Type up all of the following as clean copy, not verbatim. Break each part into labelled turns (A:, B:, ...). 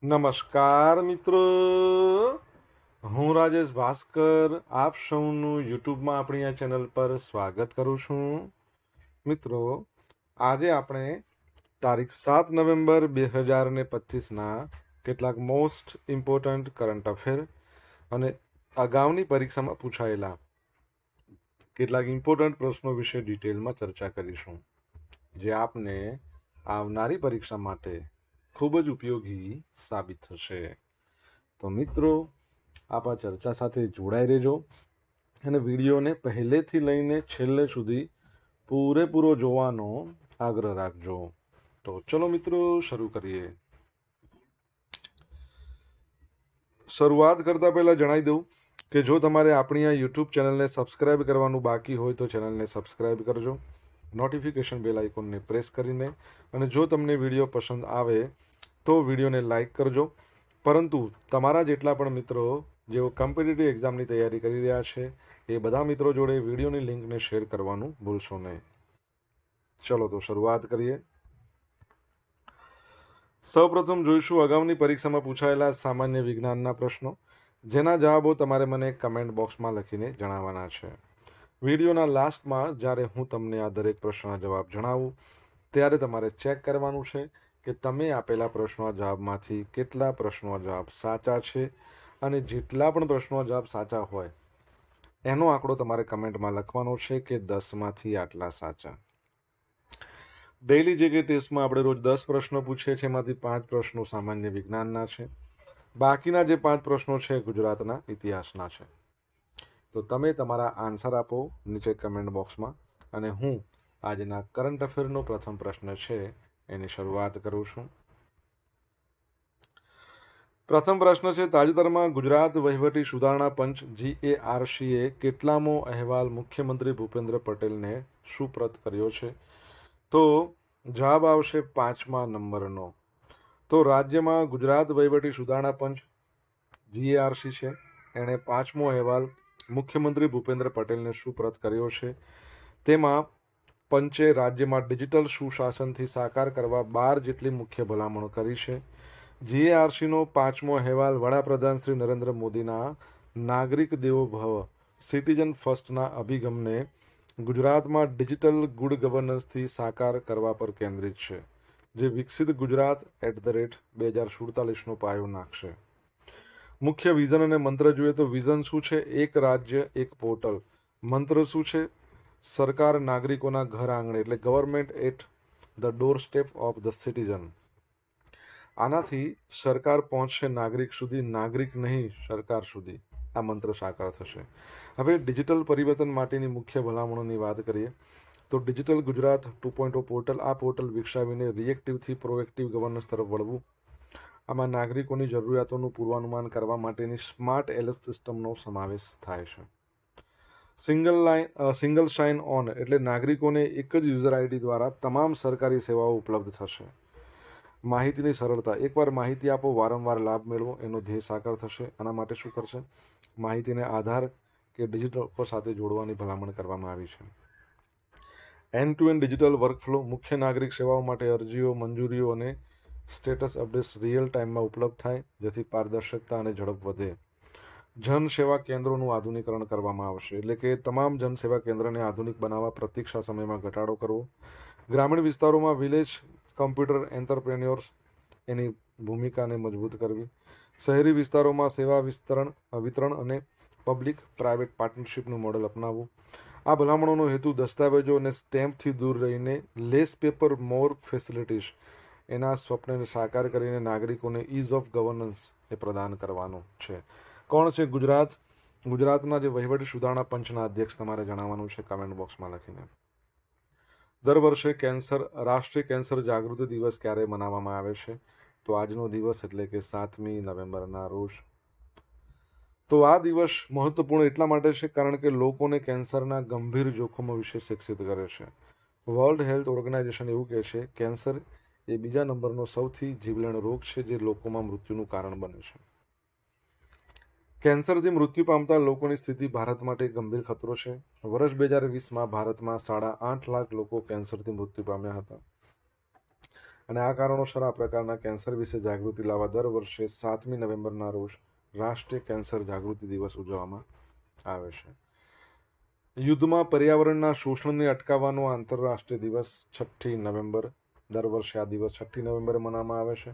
A: નમસ્કાર મિત્રો, હું રાજેશ ભાસ્કર આપ સૌનું યુટ્યુબમાં આપણી આ ચેનલ પર સ્વાગત કરું છું. મિત્રો, આજે આપણે તારીખ 7 નવેમ્બર 2025ના કેટલાક મોસ્ટ ઇમ્પોર્ટન્ટ કરંટ અફેર અને અગાઉની પરીક્ષામાં પૂછાયેલા કેટલાક ઇમ્પોર્ટન્ટ પ્રશ્નો વિશે ડિટેલમાં ચર્ચા કરીશું, જે આપને આવનારી પરીક્ષા માટે ખૂબ જ ઉપયોગી સાબિત થશે. તો મિત્રો, આપ આ ચર્ચા સાથે જોડાઈ રહેજો અને વિડીયોને પહેલેથી લઈને છેલ્લે સુધી પૂરેપૂરો જોવાનો આગ્રહ રાખજો. તો ચલો મિત્રો, શરૂ કરીએ. શરૂઆત કરતા પહેલા જણાવી દઉં કે જો તમારે આપણી આ યુટ્યુબ ચેનલને સબસ્ક્રાઇબ કરવાનું બાકી હોય તો ચેનલને સબસ્ક્રાઇબ કરજો, નોટિફિકેશન બેલ આઇકોનને પ્રેસ કરીને, અને જો તમને વિડીયો પસંદ આવે તો વિડીયોને લાઈક કરજો. પરંતુ તમારા જેટલા પણ મિત્રો જેઓ કોમ્પિટિટિવ એક્ઝામની તૈયારી કરી રહ્યા છે એ બધા મિત્રો જોડે વિડીયોની લિંકને શેર કરવાનું ભૂલશો નહીં. ચલો તો શરૂઆત કરીએ. સૌપ્રથમ જોઈશું અગાઉની પરીક્ષામાં પૂછાયેલા સામાન્ય વિજ્ઞાનના પ્રશ્નો, જેના જવાબો તમારે મને કમેન્ટ બોક્સમાં લખીને જણાવવાના છે. વિડીયોના લાસ્ટમાં જ્યારે હું તમને આ દરેક પ્રશ્નના જવાબ જણાવું ત્યારે તમારે ચેક કરવાનું છે કે તમે આપેલા પ્રશ્નોના જવાબમાંથી કેટલા પ્રશ્નોના જવાબ સાચા છે, અને જેટલા પણ પ્રશ્નોના જવાબ સાચા હોય એનો આંકડો તમારે કમેન્ટમાં લખવાનો છે કે 10માંથી આટલા સાચા. ડેઇલી જીકે ટેસ્ટમાં આપણે રોજ 10 પ્રશ્નો પૂછીએ છીએ, એમાંથી 5 પ્રશ્નો સામાન્ય વિજ્ઞાનના છે. બાકીના જે 5 પ્રશ્નો છે ગુજરાતના ઇતિહાસના છે. તો તમે તમારા આન્સર આપો નીચે કમેન્ટ બોક્સમાં, અને હું આજના કરંટ અફેરનો પ્રથમ પ્રશ્ન છે એની શરૂઆત કરું છું. પ્રથમ પ્રશ્ન છે, તાજેતરમાં ગુજરાત વહીવટી સુધારણા પંચ GARCએ કેટલામો અહેવાલ મુખ્યમંત્રી ભૂપેન્દ્ર પટેલને સુપ્રત કર્યો છે? તો જવાબ આવશે 5મા નંબરનો. તો રાજ્યમાં ગુજરાત વહીવટી સુધારણા પંચ GARC છે, એણે 5મો અહેવાલ મુખ્યમંત્રી ભૂપેન્દ્ર પટેલને સુપ્રત કર્યો છે. તેમાં પંચે રાજ્યમાં ડિજિટલ સુશાસનથી સાકાર કરવા 12 જેટલી મુખ્ય ભલામણો કરી છે. GARCનો 5મો અહેવાલ વડાપ્રધાન શ્રી નરેન્દ્ર મોદીના નાગરિક દેવો ભવ સિટીઝન ફર્સ્ટના અભિગમને ગુજરાતમાં ડિજિટલ ગુડ ગવર્નન્સથી સાકાર કરવા પર કેન્દ્રિત છે, જે વિકસિત ગુજરાત @2047નો પાયો નાખશે. મુખ્ય વિઝન અને મંત્ર જોઈએ તો વિઝન શું છે? એક રાજ્ય એક પોર્ટલ. મંત્ર શું છે? સરકાર નાગરિકોના ઘર આંગણે, એટલે government at the doorstep of the citizen. આનાથી સરકાર પહોંચશે નાગરિક સુધી, નાગરિક નહીં સરકાર સુધી. આ મંત્ર સાકાર થશે. હવે ડિજિટલ પરિવર્તન માટેની મુખ્ય ભલામણોની વાત કરીએ તો ડિજિટલ ગુજરાત 2.0 પોર્ટલ. આ પોર્ટલ વિકસાવીને રિએક્ટિવથી પ્રોએક્ટિવ ગવર્નન્સ તરફ વળવું. આમાં નાગરિકોની જરૂરિયાતોનું પૂર્વાનુમાન કરવા માટેની સ્માર્ટ એલએસ સિસ્ટમનો સમાવેશ થાય છે. સિંગલ સાઇન ઓન, એટલે નાગરિકોને એક જ યુઝર આઈડી દ્વારા તમામ સરકારી સેવાઓ ઉપલબ્ધ થશે. માહિતીની સરળતા, એકવાર માહિતી આપો વારંવાર લાભ મેળવો, એનો ધ્યેય સાકાર થશે. આના માટે શું કરશે? માહિતીને આધાર કે ડિજિટલ સાથે જોડવાની ભલામણ કરવામાં આવી છે. End to end digital workflow, મુખ્ય નાગરિક સેવાઓ માટે અરજીઓ, મંજૂરીઓ અને સ્ટેટસ અપડેટ્સ રિયલ ટાઈમમાં ઉપલબ્ધ થાય, જેથી પારદર્શકતા અને ઝડપ વધે. જન સેવા કેન્દ્રોનું આધુનિકરણ કરવામાં આવશે, એટલે કે તમામ જનસેવા કેન્દ્રને આધુનિક બનાવવા, પ્રતીક્ષા સમયમાં ઘટાડો કરવો. ગ્રામીણ વિસ્તારોમાં વિલેજ કમ્પ્યુટર એન્ટરપ્રેન્યોર્સ, એની ભૂમિકાને મજબૂત કરવી. શહેરી વિસ્તારોમાં સેવા વિતરણ અને પબ્લિક પ્રાઇવેટ પાર્ટનરશિપનું મોડેલ અપનાવવું. આ ભલામણોનો હેતુ દસ્તાવેજો અને સ્ટેમ્પથી દૂર રહીને લેસ પેપર મોર ફેસિલિટીઝ, એના સ્વપ્નને સાકાર કરીને નાગરિકોને ઇઝ ઓફ ગવર્નન્સ એ પ્રદાન કરવાનો છે. કોણ છે ગુજરાતના જે વહીવટી સુધારણા પંચના અધ્યક્ષ તમારે જણાવવાનું છે કમેન્ટ બોક્સમાં લખીને. દર વર્ષે રાષ્ટ્રીય કેન્સર જાગૃતિ દિવસ ક્યારે મનાવવામાં આવે છે? તો આજનો દિવસ, એટલે કે 7મી નવેમ્બરના રોજ. તો આ દિવસ મહત્વપૂર્ણ એટલા માટે છે કારણ કે લોકોને કેન્સરના ગંભીર જોખમો વિશે શિક્ષિત કરે છે. વર્લ્ડ હેલ્થ ઓર્ગેનાઇઝેશન એવું કહે છે કેન્સર એ બીજા નંબરનો સૌથી જીવલેણ રોગ છે, જે લોકોમાં મૃત્યુનું કારણ બને છે. કેન્સરથી મૃત્યુ પામતા લોકોની સ્થિતિ ભારત માટે ગંભીર ખતરો છે. વર્ષ 2020માં ભારતમાં 8.5 લાખ લોકો કેન્સરથી મૃત્યુ પામ્યા હતા. અને આ કારણોસર આ પ્રકારના કેન્સર વિશે જાગૃતિ લાવવા દર વર્ષે 7મી નવેમ્બરના રોજ રાષ્ટ્રીય કેન્સર જાગૃતિ દિવસ ઉજવવામાં આવે છે. યુદ્ધમાં પર્યાવરણના શોષણને અટકાવવાનો આંતરરાષ્ટ્રીય દિવસ 6ઠી નવેમ્બર, દર વર્ષે આ દિવસ 6ઠી નવેમ્બરે મનાવવામાં આવે છે.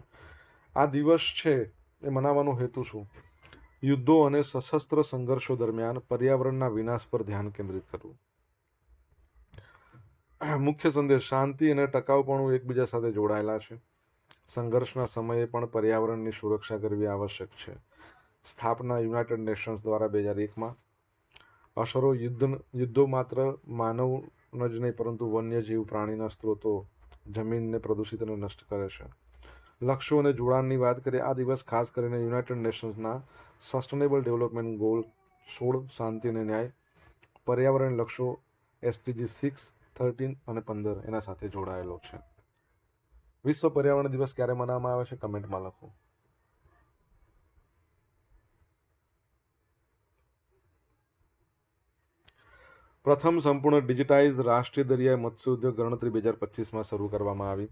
A: આ દિવસ છે એ મનાવવાનો હેતુ શું? યુદ્ધો અને સશસ્ત્ર સંઘર્ષો દરમિયાન પર્યાવરણના વિનાશ પર ધ્યાન કેન્દ્રિત કરવું. મુખ્ય સંદેશ: શાંતિ અને ટકાઉપણું એકબીજા સાથે જોડાયેલા છે. સંઘર્ષના સમયે પણ પર્યાવરણની સુરક્ષા કરવી આવશ્યક છે. સ્થાપના યુનાઇટેડ નેશન્સ દ્વારા 2001માં. અસરો: યુદ્ધો માત્ર માનવનો જ નહીં પરંતુ વન્યજીવ, પ્રાણીના સ્ત્રોતો, જમીનને પ્રદૂષિત અને નષ્ટ કરે છે. લક્ષ્યો અને જોડાણની વાત કરીએ, આ દિવસ ખાસ કરીને યુનાઇટેડ નેશન્સના સસ્ટેનેબલ ડેવલપમેન્ટ ગોલ 16, શાંતિ અને ન્યાય, પર્યાવરણ લક્ષ્યો SDG 6, 13 અને 15 એના સાથે જોડાયેલો છે. વિશ્વ પર્યાવરણ દિવસ ક્યારે મનાવવામાં આવે છે? કમેન્ટમાં લખો. પ્રથમ સંપૂર્ણ ડિજિટાઇઝ રાષ્ટ્રીય દરિયાઈ મત્સ્ય ઉદ્યોગ ગણતરી 2025માં શરૂ કરવામાં આવી.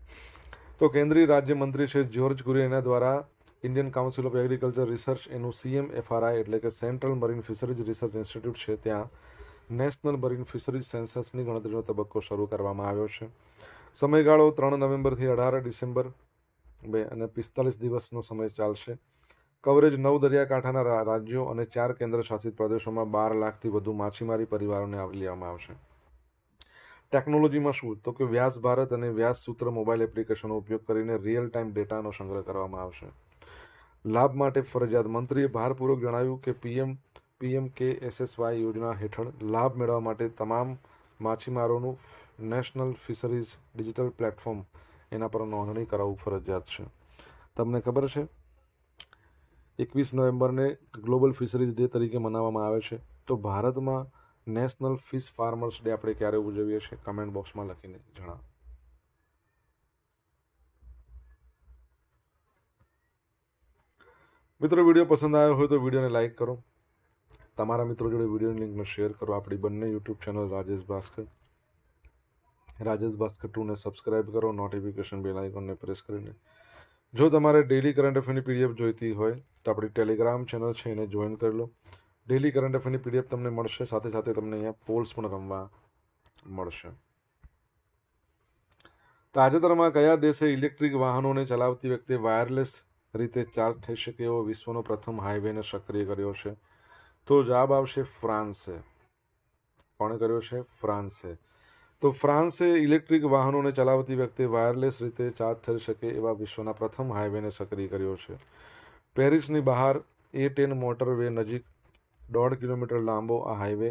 A: તો કેન્દ્રીય રાજ્યમંત્રી છે જ્યોર્જ કુરિયન દ્વારા Indian council of agriculture research એનું CMFRI એટલે કે central marine fisheries research institute છે, ત્યાં નેશનલ મરીન ફિશરીઝ સેન્સસની ગણતરીનો તબક્કો શરૂ કરવામાં આવ્યો છે. સમયગાળો 3 નવેમ્બરથી 18 ડિસેમ્બર 2045 દિવસનો સમય ચાલશે. કવરેજ 9 દરિયાકાંઠાના રાજ્યો અને 4 કેન્દ્ર શાસિત પ્રદેશોમાં 12 લાખથી વધુ માછીમારી પરિવારોને આવરી લેવામાં આવશે. ટેકનોલોજીમાં શું? તો કે વ્યાસ ભારત અને વ્યાસ સૂત્ર મોબાઈલ એપ્લિકેશનનો ઉપયોગ કરીને રિયલ ટાઈમ ડેટાનો સંગ્રહ કરવામાં આવશે. લાભ માટે ફરજિયાત: મંત્રીએ ભારપૂર્વક જણાવ્યું કે PMKSSY યોજના હેઠળ લાભ મેળવવા માટે તમામ માછીમારોનું નેશનલ ફિશરીઝ ડિજિટલ પ્લેટફોર્મ એના પર નોંધણી કરાવવું ફરજિયાત છે. તમને ખબર છે 21 નવેમ્બરને ગ્લોબલ ફિશરીઝ ડે તરીકે મનાવવામાં આવે છે. તો ભારતમાં નેશનલ ફિશ ફાર્મર્સ ડે આપણે ક્યારે ઉજવીએ છીએ? કમેન્ટ બોક્સમાં લખીને જણાવો. મિત્રો, વિડીયો પસંદ આવ્યો હોય તો વિડીયોને લાઇક કરો, તમારા મિત્રો જોડે વિડીયોની લિંકને શેર કરો. આપણી બંને યુટ્યુબ ચેનલ રાજેશ ભાસ્કર 2ને સબસ્ક્રાઇબ કરો, નોટિફિકેશન બેલ આઇકોનને પ્રેસ કરીને. જો તમારે ડેઇલી કરંટ અફેરની PDF જોઈતી હોય તો આપણી ટેલિગ્રામ ચેનલ છે એને જોઈન કરી લો. ડેઇલી કરંટ અફેરની PDF તમને મળશે, સાથે સાથે તમને અહીંયા પોલ્સ પણ રમવા મળશે. તાજેતરમાં કયા દેશે ઇલેક્ટ્રિક વાહનોને ચલાવતી વખતે વાયરલેસ રીતે ચાર્જ થઈ શકે એવો વિશ્વનો પ્રથમ હાઈવેને સક્રિય કર્યો છે? તો જવાબ આવશે ફ્રાન્સે. કોણે કર્યો છે? ફ્રાન્સે. તો ફ્રાન્સે ઇલેક્ટ્રિક વાહનોને ચલાવતી વખતે વાયરલેસ રીતે ચાર્જ થઈ શકે એવા વિશ્વના પ્રથમ હાઈવેને સક્રિય કર્યો છે. પેરિસની બહાર A10 મોટરવે નજીક 1.5 કિલોમીટર લાંબો આ હાઈવે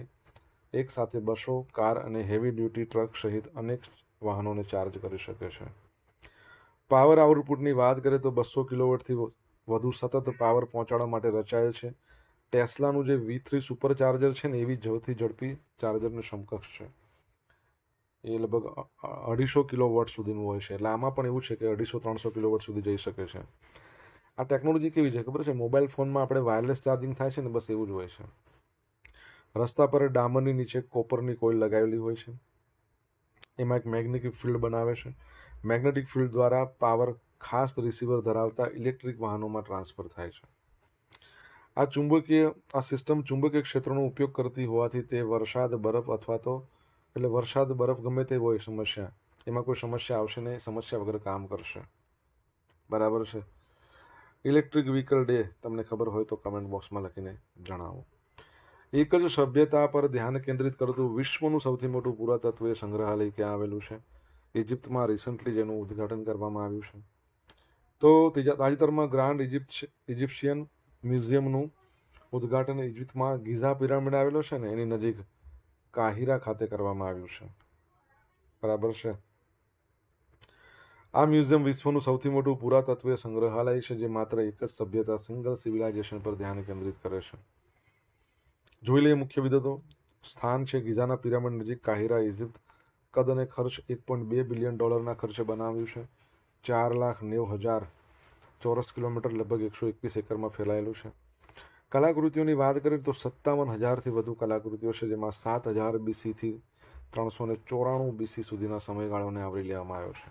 A: એક સાથે બસો, કાર અને હેવી ડ્યુટી ટ્રક સહિત અનેક વાહનોને ચાર્જ કરી શકે છે. પાવર આઉટપુટની વાત કરીએ તો 200 કિલોવોટથી વધુ સતત પાવર પહોંચાડવા માટે રચાયેલ છે. ટેસ્લાનું જે V3 સુપર ચાર્જર છે ને એવી સૌથી ઝડપી ચાર્જરની સમકક્ષ છે. એ લગભગ 250 કિલોવોટ સુધીનું હોય છે. એટલે આમાં પણ એવું છે કે 250-300 કિલોવોટ સુધી જઈ શકે છે. આ ટેકનોલોજી કેવી છે ખબર છે? મોબાઈલ ફોનમાં આપણે વાયરલેસ ચાર્જિંગ થાય છે ને, બસ એવું જ હોય છે. રસ્તા પર ડામરની નીચે કોપરની કોઇલ લગાવેલી હોય છે. એમાં એક મેગ્નેટિક ફિલ્ડ બનાવે છે. મેગ્નેટિક ફિલ્ડ દ્વારા પાવર ખાસ રિસીવર ધરાવતા ઇલેક્ટ્રિક વાહનોમાં ટ્રાન્સફર થાય છે. આ સિસ્ટમ ચુંબકીય ક્ષેત્રનો ઉપયોગ કરતી હોવાથી તે વરસાદ, બરફ ગમે તે હોય સમસ્યા, એમાં કોઈ સમસ્યા આવશે નહીં, સમસ્યા વગર કામ કરશે. બરાબર છે. ઇલેક્ટ્રિક વ્હીકલ ડે તમને ખબર હોય તો કમેન્ટ બોક્સમાં લખીને જણાવો. એક જ સભ્યતા પર ધ્યાન કેન્દ્રિત કરતું વિશ્વનું સૌથી મોટું પુરાતત્વીય સંગ્રહાલય ક્યાં આવેલું છે? ઇજિપ્તમાં રિસન્ટલી જેનું ઉદ્ઘાટન કરવામાં આવ્યું છે. તો તાજેતરમાં ગ્રાન્ડ ઇજિપ્શિયન મ્યુઝિયમનું ઉદ્ઘાટન ઇજિપ્તમાં ગીઝા પિરામિડ આવેલો છે ને એની નજીક કાહિરા ખાતે કરવામાં આવ્યું છે. બરાબર છે. આ મ્યુઝિયમ વિશ્વનું સૌથી મોટું પુરાતત્વીય સંગ્રહાલય છે જે માત્ર એક જ સભ્યતા, સિંગલ સિવિલાઇઝેશન પર ધ્યાન કેન્દ્રિત કરે છે. જોઈ લઈએ મુખ્ય વિગતો. સ્થાન છે ગીઝાના પિરામિડ નજીક, કાહિરા, ઇજિપ્ત. કદ અને ખર્ચ $1.2 બિલિયન ખર્ચે બનાવ્યું છે. 4,90,000 ચોરસ કિલોમીટર, લગભગ 121 એકરમાં ફેલાયેલું છે. કલાકૃતિઓની વાત કરીએ તો 57,000થી વધુ કલાકૃતિઓ છે, જેમાં 7,000 BC થી 394 BC સુધીના સમયગાળાને આવરી લેવામાં આવ્યો છે.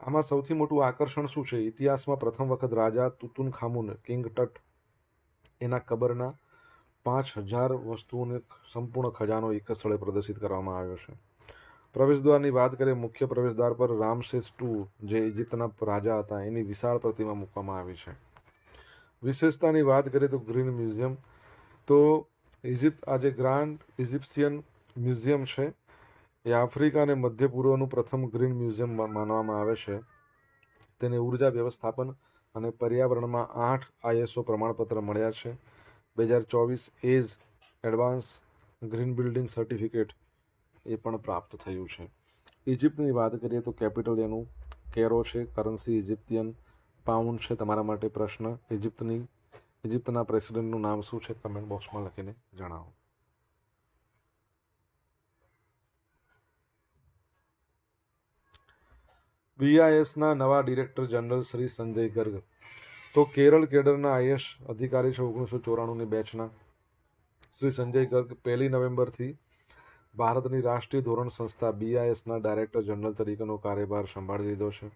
A: આમાં સૌથી મોટું આકર્ષણ શું છે? ઇતિહાસમાં પ્રથમ વખત રાજા તુતુનખામુન કિંગ ટટ એના કબરના 5000 વસ્તુઓને સંપૂર્ણ ખજાનો એક જ સ્થળે પ્રદર્શિત કરવામાં આવ્યો છે. પ્રવેશદ્વારની વાત કરીએ, મુખ્ય પ્રવેશદ્વાર પર રામસેસ II, જે ઇજિપ્તના રાજા હતા, એની વિશાળ પ્રતિમા મૂકવામાં આવી છે. વિશેષતાની વાત કરીએ તો ગ્રીન મ્યુઝિયમ, તો ઇજિપ્ત આજે ગ્રાન્ડ ઇજિપ્શિયન મ્યુઝિયમ છે. એ આફ્રિકા અને મધ્ય પૂર્વનું પ્રથમ ગ્રીન મ્યુઝિયમ માનવામાં આવે છે. તેને ઉર્જા વ્યવસ્થાપન અને પર્યાવરણમાં 8 ISO પ્રમાણપત્ર મળ્યા છે. 2024 એજ એડવાન્સ ગ્રીન બિલ્ડિંગ સર્ટિફિકેટ એ પણ પ્રાપ્ત થયું છે. ઇજિપ્તની વાત કરીએ તો કેપિટલ એનું કેરો છે, કરન્સી ઇજિપ્તિયન પાઉન્ડ છે. તમારા માટે પ્રશ્ન, ઇજિપ્તના પ્રેસિડેન્ટનું નામ શું છે? કમેન્ટ બોક્સમાં લખીને જણાવો. BISના નવા ડિરેક્ટર જનરલ શ્રી સંજય ગર્ગ, તો કેરળ કેડરના IS અધિકારી છે 1994ની બેચના. શ્રી સંજય ગર્ગ 1 નવેમ્બરથી ભારતની રાષ્ટ્રીય ધોરણ સંસ્થા BISના ડાયરેક્ટર જનરલ તરીકેનો કાર્યભાર સંભાળી લીધો છે.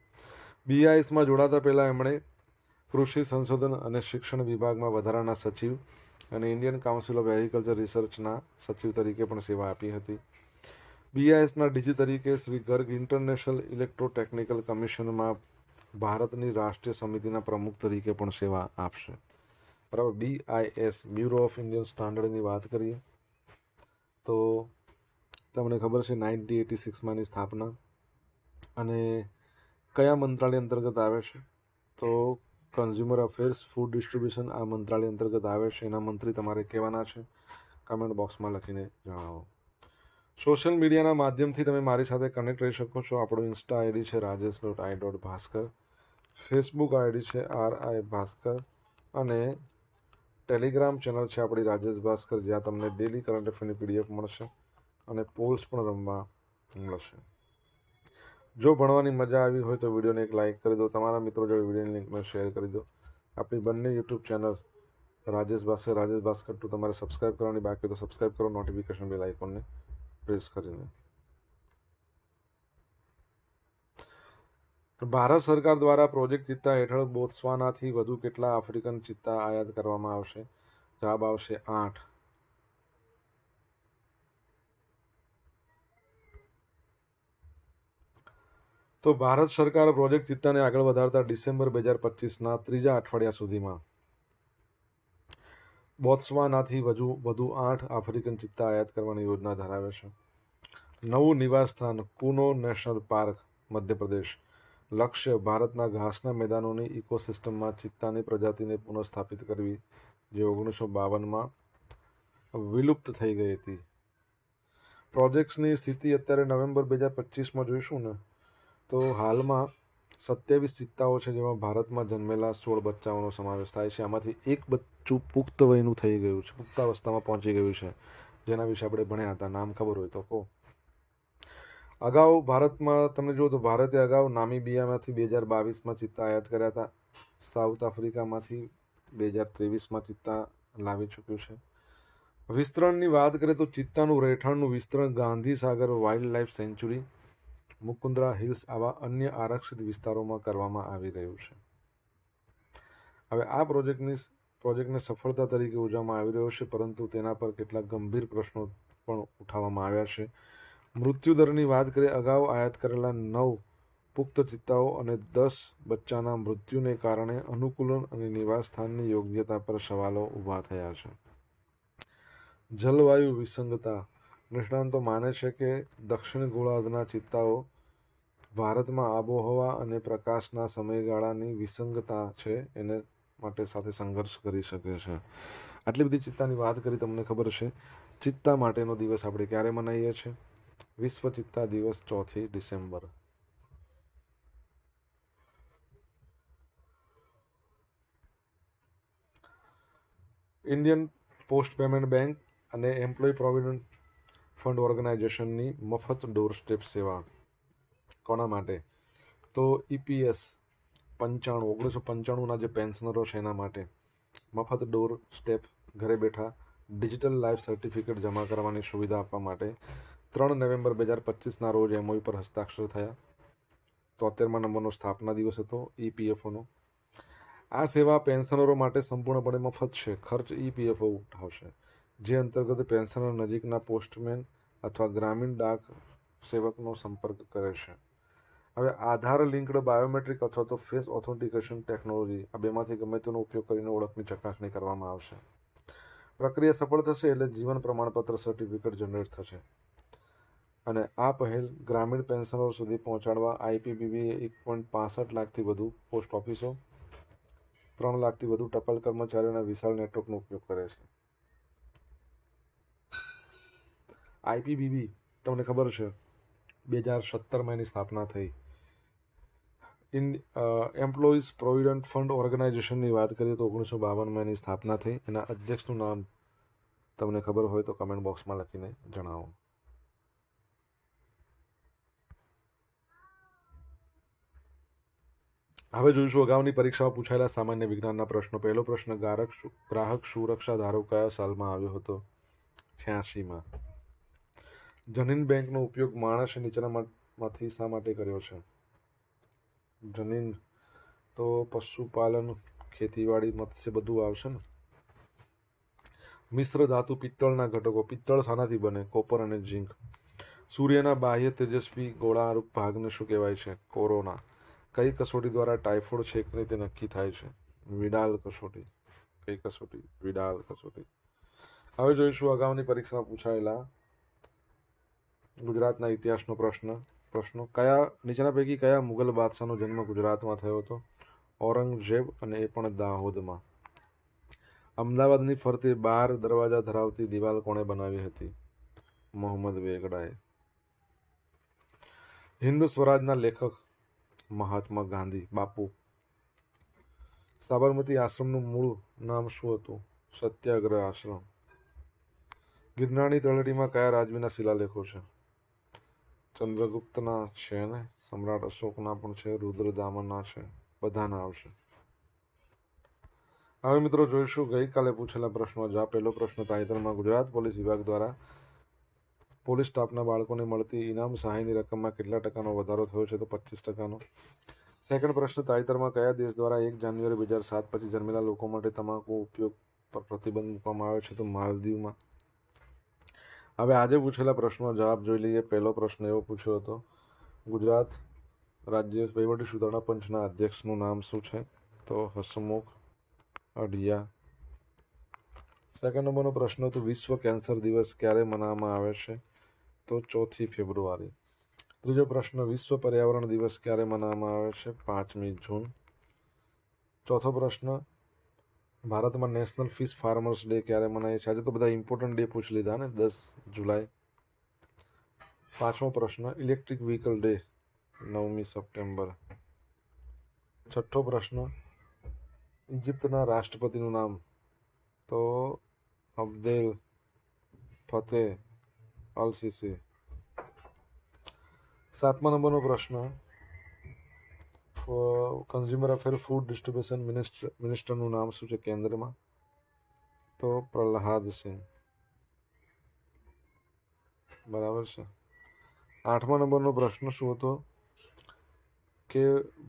A: BISમાં જોડાતા પહેલા એમણે કૃષિ સંશોધન અને શિક્ષણ વિભાગમાં વધારાના સચિવ અને ઇન્ડિયન કાઉન્સિલ ઓફ એગ્રીકલ્ચર રિસર્ચના સચિવ તરીકે પણ સેવા આપી હતી. BISના DG તરીકે શ્રી ગર્ગ ઇન્ટરનેશનલ ઇલેક્ટ્રોટેકનિકલ કમિશનમાં ભારતની રાષ્ટ્રીય સમિતિના પ્રમુખ તરીકે પણ સેવા આપશે. બરાબર. BIS બ્યુરો ઓફ ઇન્ડિયન સ્ટાન્ડર્ડની વાત કરીએ તો તમને ખબર છે 1986માં એની સ્થાપના, અને કયા મંત્રાલય અંતર્ગત આવે છે? તો કન્ઝ્યુમર અફેર્સ, ફૂડ ડિસ્ટ્રીબ્યુશન આ મંત્રાલય અંતર્ગત આવે છે. એના મંત્રી તમારે કહેવાના છે. કમેન્ટ બોક્સમાં લખીને જણાવો. સોશિયલ મીડિયાના માધ્યમથી તમે મારી સાથે કનેક્ટ રહી શકો છો. આપણો ઇન્સ્ટા ID છે rajesh.i.bhaskar, ફેસબુક ID છે RI ભાસ્કર, અને ટેલિગ્રામ ચેનલ છે આપણી રાજેશ ભાસ્કર, જ્યાં તમને ડેલી કરંટ અફેરની PDF મળશે અને પોલ્સ પણ રમવા મળશે. જો ભણવાની મજા આવી હોય તો વિડીયોને એક લાઇક કરી દો. તમારા મિત્રો જોડે વિડીયોની લિંકને શેર કરી દો. આપણી બંને યુટ્યુબ ચેનલ રાજેશ ભાસ્કર 2 તમારે સબસ્ક્રાઇબ કરવાની બાકી તો સબસ્ક્રાઇબ કરો, નોટિફિકેશન બેલ આઇકોનને પ્રેસ કરીને. ભારત સરકાર દ્વારા પ્રોજેક્ટ ચિત્તા હેઠળ બોત્સવાનાથી વધુ કેટલા આફ્રિકન ચિત્તા આયાત કરવામાં આવશે? જવાબ આવશે 8. તો ભારત સરકાર પ્રોજેક્ટ ચિત્તાને આગળ વધારતા ડિસેમ્બર 2025ના ત્રીજા અઠવાડિયા સુધીમાં બોત્સવાનાથી વધુ 8 આફ્રિકન ચિત્તા આયાત કરવાની યોજના ધરાવે છે. નવું નિવાસસ્થાન કુનો નેશનલ પાર્ક, મધ્યપ્રદેશ. લક્ષ્ય ભારતના ઘાસના મેદાનોની ઇકોસિસ્ટમમાં ચિત્તાની પ્રજાતિને પુનઃસ્થાપિત કરવી, જે 1952માં વિલુપ્ત થઈ ગઈ હતી. પ્રોજેક્ટ્સની સ્થિતિ અત્યારે નવેમ્બર 2025માં જોઈશું ને, તો હાલમાં 27 ચિત્તાઓ છે, જેમાં ભારતમાં જન્મેલા 16 બચ્ચાઓનો સમાવેશ થાય છે. આમાંથી એક બચ્ચું પુખ્ત વયનું થઈ ગયું છે, પુખ્તાવસ્થામાં પહોંચી ગયું છે, જેના વિશે આપણે ભણ્યા હતા. નામ ખબર હોય તો કહો. અગાઉ ભારતમાં તમે જુઓ તો ભારતે અગાઉ નામીબિયામાંથી 2022માં ચિત્તા આયાત કર્યા હતા. સાઉથ આફ્રિકામાંથી 2023માં ચિત્તા લાવી ચૂક્યું છે. વિસ્તરણની વાત કરીએ તો ચિત્તાનું રહેઠાણનું વિસ્તરણ ગાંધી સાગર વાઇલ્ડ લાઇફ સેન્ચ્યુરી, મુકુન્દ્રા હિલ્સ આવા અન્ય આરક્ષિત વિસ્તારોમાં કરવામાં આવી રહ્યું છે. હવે આ પ્રોજેક્ટને સફળતા તરીકે ઉજવવામાં આવી રહ્યો છે, પરંતુ તેના પર કેટલાક ગંભીર પ્રશ્નો પણ ઉઠાવવામાં આવ્યા છે. મૃત્યુદરની વાત કરીએ, અગાઉ આયાત કરેલા 9 પુખ્ત ચિત્તાઓ અને 10 બચ્ચાના મૃત્યુને કારણે અનુકૂલન અને નિવાસસ્થાનની યોગ્યતા પર સવાલો ઊભા થયા છે. જલવાયુ વિસંગતતા. નિષ્ણાંતો માને છે કે દક્ષિણ ગોળાર્ધના ચિત્તાઓ ભારતમાં આબોહવા અને પ્રકાશના સમયગાળાની વિસંગતતા છે, એને માટે સાથે સંઘર્ષ કરી શકે છે. આટલી બધી ચિત્તાની વાત કરી. તમને ખબર છે ચિત્તા માટેનો દિવસ આપણે ક્યારે મનાવીએ છીએ? વિશ્વ ચિત્તા દિવસ 4 December. Indian post payment bank અને એમ્પ્લોય પ્રોવિડન્ટ ફંડ ઓર્ગેનાઇઝેશનની મફત ડોર સ્ટેપ સેવા કોના માટે? તો EPS 1995ના જે પેન્શનરો છે એના માટે મફત ડોર સ્ટેપ, ઘરે બેઠા ડિજિટલ લાઈફ સર્ટિફિકેટ જમા કરવાની સુવિધા આપવા માટે 3 નવેમ્બર 2025ના રોજ MOU પર હસ્તાક્ષર થયા. તો 73મા નંબરનો સ્થાપના દિવસ હતો EPFOનો. આ સેવા પેન્શનરો માટે સંપૂર્ણપણે મફત છે. ખર્ચ EPFO ઉઠાવશે, જે અંતર્ગત પેન્શનર નજીકના પોસ્ટમેન અથવા ગ્રામીણ ડાક સેવકનો સંપર્ક કરે છે. હવે આધાર લિંક્ડ બાયોમેટ્રિક અથવા તો ફેસ ઓથેન્ટિકેશન ટેકનોલોજી, આ બેમાંથી ગમે તેનો ઉપયોગ કરીને ઓળખની ચકાસણી કરવામાં આવશે. પ્રક્રિયા સફળ થશે એટલે જીવન પ્રમાણપત્ર સર્ટિફિકેટ જનરેટ થશે. અને આ પહેલ ગ્રામીણ પેન્શનરો સુધી પહોંચાડવા IPPBએ 1.65 લાખથી વધુ પોસ્ટ ઓફિસો, 3 લાખથી વધુ ટપાલ કર્મચારીઓના વિશાળ નેટવર્કનો ઉપયોગ કરે છે. IPPB તમને ખબર છે 2017માં એની સ્થાપના થઈ. એમ્પ્લોઈઝ પ્રોવિડન્ટ ફંડ ઓર્ગેનાઇઝેશનની વાત કરીએ તો 1952માં એની સ્થાપના થઈ. એના અધ્યક્ષનું નામ તમને ખબર હોય તો કમેન્ટ બોક્સમાં લખીને જણાવો. હવે જોઈશું અગાઉની પરીક્ષામાં પૂછાયેલા સામાન્ય વિજ્ઞાનના પ્રશ્નો. પહેલો પ્રશ્ન, ગ્રાહક સુરક્ષા ધારો કયા સાલમાં આવ્યો હતો? 86માં. જનીન બેંકનો ઉપયોગ માણસે નીચેનામાંથી શા માટે કર્યો છે? જનીન તો પશુપાલન, ખેતીવાડી, મત્સ્ય બધું આવશે ને. મિશ્ર ધાતુ પિત્તળના ઘટકો. પિત્તળ શાનાથી બને? કોપર અને ઝીંક. સૂર્યના બાહ્ય તેજસ્વી ગોળારૂપ ભાગને શું કહેવાય છે? કોરોના. કઈ કસોટી દ્વારા ટાઇફોઇડ છે કે નહીં તે નક્કી થાય છે? વિડાલ કસોટી. કઈ કસોટી? વિડાલ કસોટી. હવે જોઈશું અગાઉની પરીક્ષામાં પૂછાયેલા ગુજરાતના ઇતિહાસનો પ્રશ્નો. નીચેના પૈકી કયા મુગલ બાદશાહનો જન્મ ગુજરાતમાં થયો હતો? ઔરંગઝેબ, અને એ પણ દાહોદમાં. અમદાવાદની ફરતે 12 દરવાજા ધરાવતી દિવાલ કોણે બનાવી હતી? મોહમ્મદ બેગડાએ. હિન્દ સ્વરાજના લેખક? મહાત્મા ગાંધી બાપુ. સાબરમતી આશ્રમનું મૂળ નામ શું હતું? સત્યાગ્રહ આશ્રમ. ગિરનારની તળેટીમાં કયા રાજવીના શિલાલેખો છે? ચંદ્રગુપ્તના છે ને, સમ્રાટ અશોકના પણ છે, રુદ્રદામનના છે, બધાના આવશે. હવે મિત્રો જોઈશું ગઈકાલે પૂછેલા પ્રશ્નો. જા પહેલો પ્રશ્ન, તાજેતરમાં ગુજરાત પોલીસ વિભાગ દ્વારા પોલીસ સ્ટાફના બાળકોને મળતી ઇનામ સહાયની રકમમાં કેટલા ટકાનો વધારો થયો છે? તો 25%. સેકન્ડ પ્રશ્ન, તાજેતરમાં કયા દેશ દ્વારા 1 જાન્યુઆરી 2007 પછી જન્મેલા લોકો માટે તમાકુ ઉપયોગ પર પ્રતિબંધ મૂકવામાં આવ્યો છે? તો માલદીવમાં. હવે આજે પૂછેલા પ્રશ્નનો જવાબ જોઈ લઈએ. પહેલો પ્રશ્ન એવો પૂછ્યો હતો, ગુજરાત રાજ્ય વહીવટી સુધારણા પંચના અધ્યક્ષનું નામ શું છે? તો હસમુખ અઢિયા. સેકન્ડ નંબરનો પ્રશ્ન હતો, વિશ્વ કેન્સર દિવસ ક્યારે મનાવવામાં આવે છે? તો 4 ફેબ્રુઆરી. ત્રીજો પ્રશ્ન, વિશ્વ પર્યાવરણ દિવસ ક્યારે મનાવવામાં આવે છે? 5મી જૂન. ચોથો પ્રશ્ન, ભારતમાં નેશનલ ફિશ ફાર્મર્સ ડે ક્યારે મનાય છે? આજે તો બધા ઇમ્પોર્ટન્ટ ડે પૂછી લીધા ને, 10 જુલાઈ. પાંચમો પ્રશ્ન, ઇલેક્ટ્રિક વ્હીકલ ડે 9મી સપ્ટેમ્બર. છઠ્ઠો પ્રશ્ન, ઇજિપ્તના રાષ્ટ્રપતિનું નામ? તો અબ્દેલ ફતેહ અલ સીસી. સાતમા નંબરનો પ્રશ્ન, કન્ઝ્યુમર અફેર ફૂડ ડિસ્ટ્રીબ્યુશન મિનિસ્ટરનું નામ શું છે કેન્દ્રમાં? તો પ્રહલાદ સિંહ. બરાબર છે. આઠમા નંબરનો પ્રશ્ન શું હતો કે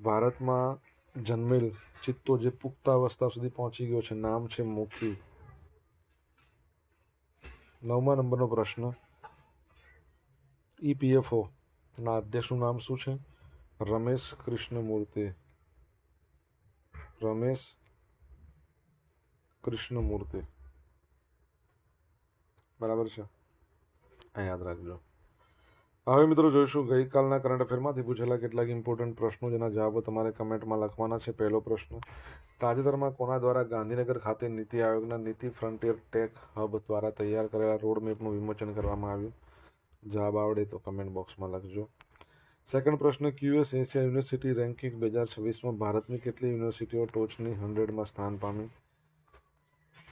A: ભારતમાં જન્મેલ ચિત્તો જે પુખ્ત અવસ્થા સુધી પહોંચી ગયો છે, નામ છે મુખી. 9મા નંબરનો પ્રશ્ન, EPFO ના અધ્યક્ષનું નામ શું છે? રમેશ કૃષ્ણમૂર્તિ. રમેશ કૃષ્ણમૂર્તિ. બરાબર છે, આ યાદ રાખજો. હવે મિત્રો જોઈશું ગઈકાલના કરંટ અફેરમાંથી પૂછેલા કેટલાક ઇમ્પોર્ટન્ટ પ્રશ્નો, જેના જવાબો તમારે કમેન્ટમાં લખવાના છે. પહેલો પ્રશ્ન, તાજેતરમાં કોના દ્વારા ગાંધીનગર ખાતે નીતિ આયોગના નીતિ ફ્રન્ટિયર ટેક હબ દ્વારા તૈયાર કરેલા રોડમેપનું વિમોચન કરવામાં આવ્યું? જવાબ આવડે તો કમેન્ટ બોક્સમાં લખજો. સેકન્ડ પ્રશ્ન, QS એશિયા યુનિવર્સિટી રેન્કિંગ 2026માં ભારતની કેટલી યુનિવર્સિટીઓ ટોચની 100માં સ્થાન પામી?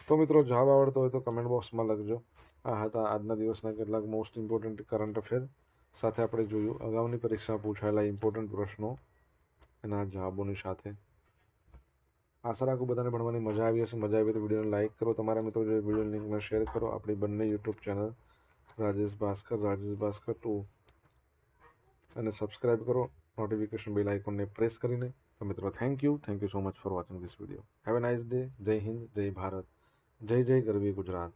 A: તો મિત્રો જવાબ આવડતો હોય તો કમેન્ટ બોક્સમાં લખજો. આ હતા આજના દિવસના કેટલાક મોસ્ટ ઇમ્પોર્ટન્ટ કરંટ અફેર. સાથે આપણે જોયું અગાઉની પરીક્ષામાં પૂછાયેલા ઇમ્પોર્ટન્ટ પ્રશ્નો એના જવાબોની સાથે. આશા રાખું બધાને ભણવાની મજા આવી હશે. મજા આવી તો વિડીયોને લાઇક કરો, તમારા મિત્રો જોડે વિડીયો લિંકને શેર કરો. આપણી બંને યુટ્યુબ ચેનલ રાજેશ ભાસ્કર 2 અને સબસ્ક્રાઈબ કરો. નોટિફિકેશન બેલ આઇકોનને પ્રેસ કરીને. તો મિત્રો thank you so much for watching this video. Have a nice day. જય હિન્દ, જય ભારત, જય જય ગરવી ગુજરાત.